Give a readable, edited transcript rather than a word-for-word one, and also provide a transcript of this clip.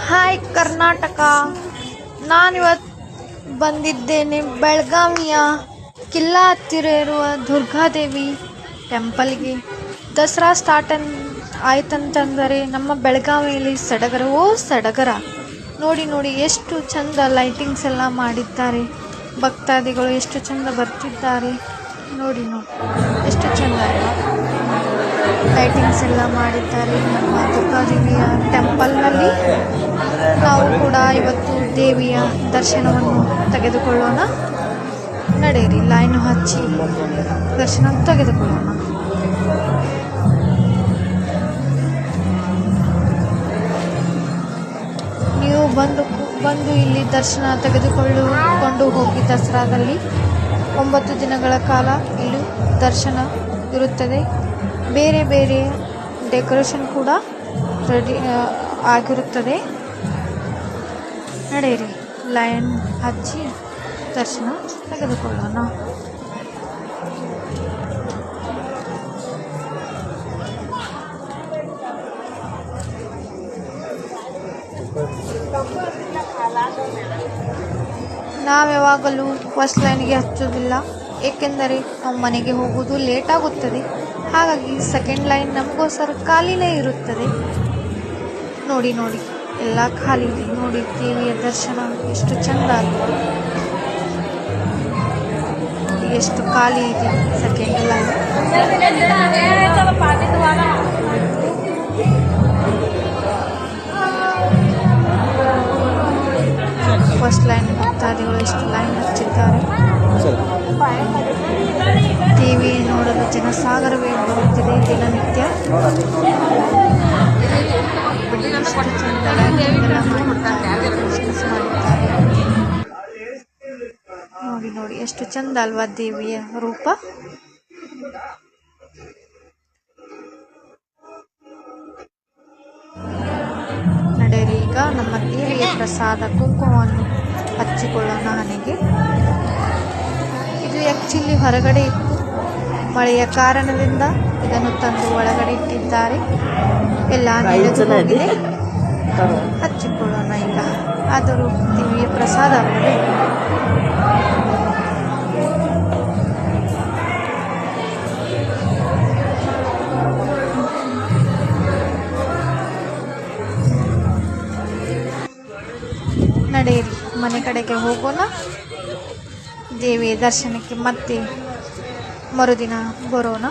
Hi Karnataka. ನಾನಿವತ್ತು ಬಂದಿದ್ದೇನೆ ಬೆಳಗಾವಿಯ ಕಿಲ್ಲಾ ಹತ್ತಿರ ಇರುವ ದುರ್ಗಾದೇವಿ ಟೆಂಪಲ್ಗೆ. ದಸರಾ ಸ್ಟಾರ್ಟ್ ಆಯ್ತಂತಂದರೆ ನಮ್ಮ ಬೆಳಗಾವಿಯಲ್ಲಿ ಸಡಗರ. ನೋಡಿ ಎಷ್ಟು ಚಂದ ಲೈಟಿಂಗ್ಸ್ ಎಲ್ಲ ಮಾಡಿದ್ದಾರೆ. ಭಕ್ತಾದಿಗಳು ಎಷ್ಟು ಚಂದ ಬರ್ತಿದ್ದಾರೆ. ನೋಡಿ ಎಷ್ಟು ಚಂದ ಲೈಟಿಂಗ್ಸ್ ಎಲ್ಲ ಮಾಡಿದ್ದಾರೆ. ನಮ್ಮ ದುರ್ಗಾದೇವಿಯ ಟೆಂಪಲ್ನಲ್ಲಿ ನಾವು ಕೂಡ ಇವತ್ತು ದೇವಿಯ ದರ್ಶನವನ್ನು ತೆಗೆದುಕೊಳ್ಳೋಣ. ನಡೆಯಿರಿ, ಲೈನ್ ಹಚ್ಚಿ ದರ್ಶನ ತೆಗೆದುಕೊಳ್ಳೋಣ. ನೀವು ಬಂದು ಇಲ್ಲಿ ದರ್ಶನ ತೆಗೆದುಕೊಂಡು ಹೋಗಿ. ದಸರಾದಲ್ಲಿ 9 ದಿನಗಳ ಕಾಲ ಇಲ್ಲಿ ದರ್ಶನ ಇರುತ್ತದೆ. ಬೇರೆ ಡೆಕೋರೇಷನ್ ಕೂಡ ರೆಡಿ ಆಗಿರುತ್ತದೆ. ನಡೆಯಿರಿ, ಲೈನ್ ಹಚ್ಚಿ ದರ್ಶನ ತೆಗೆದುಕೊಳ್ಳೋಣ. ನಾವು ಯಾವಾಗಲೂ ಫಸ್ಟ್ ಲೈನ್ಗೆ ಹಚ್ಚೋದಿಲ್ಲ, ಏಕೆಂದರೆ ನಾವು ಮನೆಗೆ ಹೋಗೋದು ಲೇಟ್ ಆಗುತ್ತದೆ. ಹಾಗಾಗಿ ಸೆಕೆಂಡ್ ಲೈನ್ ನಮಗೋಸ್ಕರ ಖಾಲಿನೇ ಇರುತ್ತದೆ. ನೋಡಿ ಎಲ್ಲ ಖಾಲಿ ಇದೆ. ನೋಡಿ ದೇವಿಯ ದರ್ಶನ ಎಷ್ಟು ಚಂದ ಅಲ್ವಾ. ಎಷ್ಟು ಖಾಲಿ ಇದೆ ಸೆಕೆಂಡ್ ಲೈನ್. ಫಸ್ಟ್ ಲೈನ್ ಭಕ್ತಾದಿಗಳು ಎಷ್ಟು ಲೈನ್ ಹಚ್ಚಿದ್ದಾರೆ. ದೇವಿ ನೋಡಲು ಜನಸಾಗರವೇ ಬರುತ್ತಿದೆ ದಿನನಿತ್ಯ. ನೋಡಿ ಎಷ್ಟು ಚಂದ ಅಲ್ವಾ ದೇವಿಯ ರೂಪ. ನಡೆಯಿರಿ, ಈಗ ನಮ್ಮ ದೇವಿಯ ಪ್ರಸಾದ ಕುಂಕುಮವನ್ನು ಹಚ್ಚಿಕೊಳ್ಳೋಣ ಹಣೆಗೆ. ಇದು ಆ್ಯಕ್ಚುಲಿ ಹೊರಗಡೆ ಇತ್ತು, ಮಳೆಯ ಕಾರಣದಿಂದ ಇದನ್ನು ತಂದು ಒಳಗಡೆ ಇಟ್ಟಿದ್ದಾರೆ. ಎಲ್ಲ ನೆನೆದು ಹೋಗಿದೆ. ಹಚ್ಚಿಕೊಳ್ಳೋಣ ಈಗ. ಆದರೂ ದೇವಿಯ ಪ್ರಸಾದ ಅಲ್ಲವೇ. ನಡೆಯಿರಿ, ಮನೆ ಕಡೆಗೆ ಹೋಗೋಣ. ದೇವಿಯ ದರ್ಶನಕ್ಕೆ ಮತ್ತೆ ಮರುದಿನ ಬರೋಣ.